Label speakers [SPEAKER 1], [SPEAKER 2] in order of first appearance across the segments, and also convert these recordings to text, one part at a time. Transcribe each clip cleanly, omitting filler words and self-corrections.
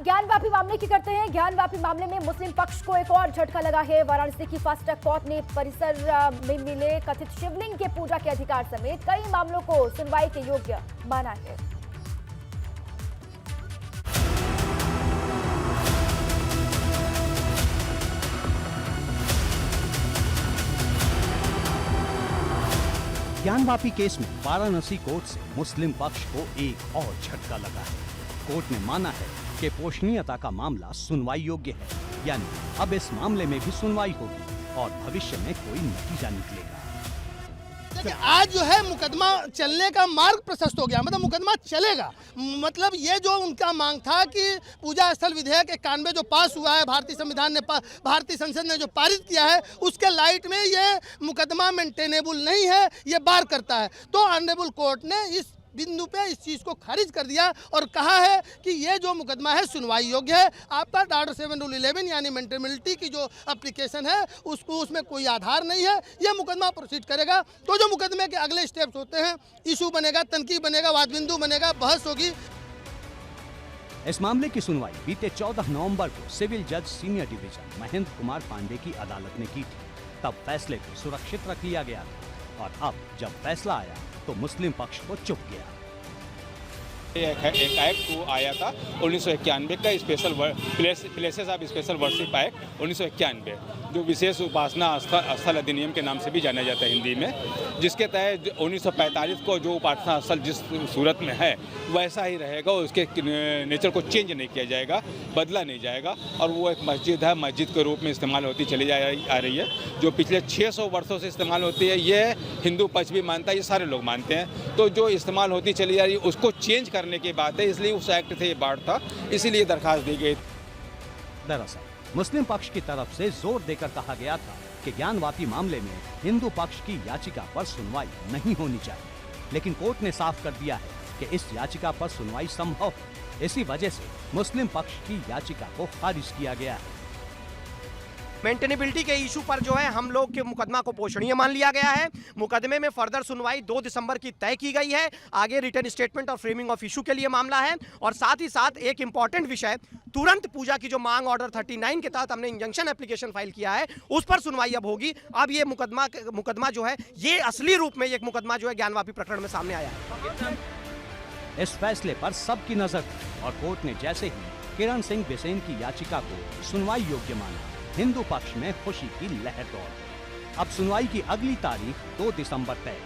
[SPEAKER 1] ज्ञानवापी मामले की करते हैं। ज्ञानवापी मामले में मुस्लिम पक्ष को एक और झटका लगा है। वाराणसी की फास्ट ट्रैक कोर्ट ने परिसर में मिले कथित शिवलिंग के पूजा के अधिकार समेत कई मामलों को सुनवाई के योग्य माना है।
[SPEAKER 2] ज्ञानवापी केस में वाराणसी कोर्ट से मुस्लिम पक्ष को एक और झटका लगा है। कोर्ट ने माना है कि पोषणीयता का मामला सुनवाई योग्य है, यानी अब इस मामले में भी सुनवाई होगी और भविष्य में कोई नतीजा निकलेगा।
[SPEAKER 3] आज जो है मुकदमा चलने का मार्ग प्रशस्त हो गया, मतलब मुकदमा चलेगा। मतलब ये जो उनका मांग था कि पूजा स्थल विधेयक 91 जो पास हुआ है, भारतीय संविधान ने भारतीय संसद ने जो पारित किया है, उसके लाइट में ये मुकदमा मेंटेनेबल नहीं है, ये बार करता है। तो ऑनरेबल कोर्ट ने इस बिंदु पे इस चीज़ को खारिज कर दिया और कहा है कि ये जो मुकदमा है सुनवाई योग्य है। आपका Order 7 Rule 11 यानी मेंटेनेबिलिटी की जो एप्लीकेशन है उसको उसमें कोई आधार नहीं है, ये मुकदमा प्रोसीड करेगा। तो जो मुकदमे के अगले स्टेप्स होते हैं, इशू बनेगा, तनकीद बनेगा, वाद बिंदु बनेगा, बहस होगी।
[SPEAKER 2] इस मामले की सुनवाई बीते 14 नवंबर को सिविल जज सीनियर डिवीजन महेंद्र कुमार पांडे की अदालत ने की थी। तब फैसले को सुरक्षित रख लिया गया था और अब जब फैसला आया तो मुस्लिम पक्ष को चुप गया।
[SPEAKER 4] एक एक्ट को आया था 1991 का special places of special worship act 1991, जो विशेष उपासना स्थल अधिनियम के नाम से भी जाना जाता है हिंदी में, जिसके तहत 1945 को जो उपासना स्थल जिस सूरत में है वैसा ही रहेगा, उसके नेचर को चेंज नहीं किया जाएगा, बदला नहीं जाएगा। और वो एक मस्जिद है, मस्जिद के रूप में इस्तेमाल होती चली आ रही है, जो पिछले 600 वर्षों से इस्तेमाल होती है। ये हिंदू पक्ष भी मानता है, ये सारे लोग मानते हैं। तो जो इस्तेमाल होती चली जा रही है उसको चेंज करने की बात है, इसलिए उस एक्ट से ये बाढ़ था, इसीलिए दरखास्त दी गई।
[SPEAKER 2] दरअसल मुस्लिम पक्ष की तरफ से जोर देकर कहा गया था कि ज्ञानवापी मामले में हिंदू पक्ष की याचिका पर सुनवाई नहीं होनी चाहिए, लेकिन कोर्ट ने साफ कर दिया है कि इस याचिका पर सुनवाई संभव है। इसी वजह से मुस्लिम पक्ष की याचिका को खारिज किया गया है।
[SPEAKER 5] मेंटेनेबिलिटी के इशू पर जो है हम लोग के मुकदमा को पोषणीय मान लिया गया है। मुकदमे में फर्दर सुनवाई 2 दिसंबर की तय की गई है। आगे रिटर्न स्टेटमेंट और फ्रेमिंग ऑफ इशू के लिए मामला है। और साथ ही साथ एक इंपॉर्टेंट विषय, तुरंत पूजा की जो मांग ऑर्डर 39 के तहत हमने इंजंक्शन एप्लीकेशन फाइल किया है, उस पर सुनवाई अब होगी। अब ये मुकदमा जो है, ये असली रूप में एक मुकदमा जो है ज्ञानवापी प्रकरण में सामने आया है।
[SPEAKER 2] इस फैसले पर सबकी नजर थी और कोर्ट ने जैसे ही किरण सिंह बिसेन की याचिका को सुनवाई योग्य माना, हिंदू पक्ष में खुशी की लहर दौड़। अब सुनवाई की अगली तारीख 2 दिसंबर तय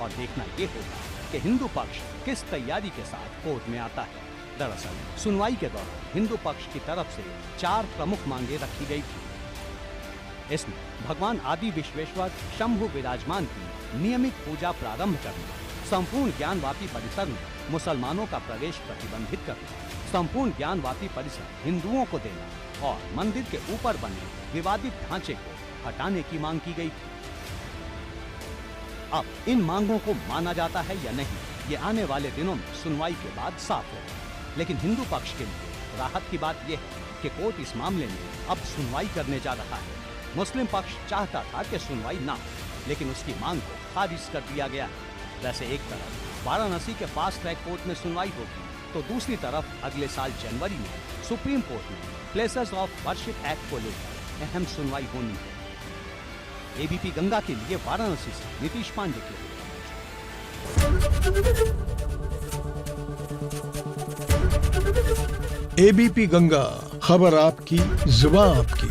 [SPEAKER 2] और देखना ये होगा कि हिंदू पक्ष किस तैयारी के साथ कोर्ट में आता है। दरअसल सुनवाई के दौरान हिंदू पक्ष की तरफ से 4 प्रमुख मांगे रखी गई थी। इसमें भगवान आदि विश्वेश्वर शंभु विराजमान की नियमित पूजा प्रारंभ करना, संपूर्ण ज्ञानवापी परिसर में मुसलमानों का प्रवेश प्रतिबंधित करना, संपूर्ण ज्ञानवापी परिसर हिंदुओं को देना और मंदिर के ऊपर बने विवादित ढांचे को हटाने की मांग की गई थी। अब इन मांगों को माना जाता है या नहीं, ये आने वाले दिनों में सुनवाई के बाद साफ होगा। लेकिन हिंदू पक्ष के लिए राहत की बात यह है कि कोर्ट इस मामले में अब सुनवाई करने जा रहा है। मुस्लिम पक्ष चाहता था कि सुनवाई ना हो, लेकिन उसकी मांग को खारिज कर दिया गया है। वैसे एक तरफ वाराणसी के फास्ट ट्रैक कोर्ट में सुनवाई होगी, तो दूसरी तरफ अगले साल जनवरी में सुप्रीम कोर्ट में प्लेसेस ऑफ वर्शिप एक्ट को लेकर अहम सुनवाई होनी है। एबीपी गंगा के लिए वाराणसी से नीतीश पांडे की रिपोर्ट।
[SPEAKER 6] एबीपी गंगा, खबर आपकी, जुबान आपकी।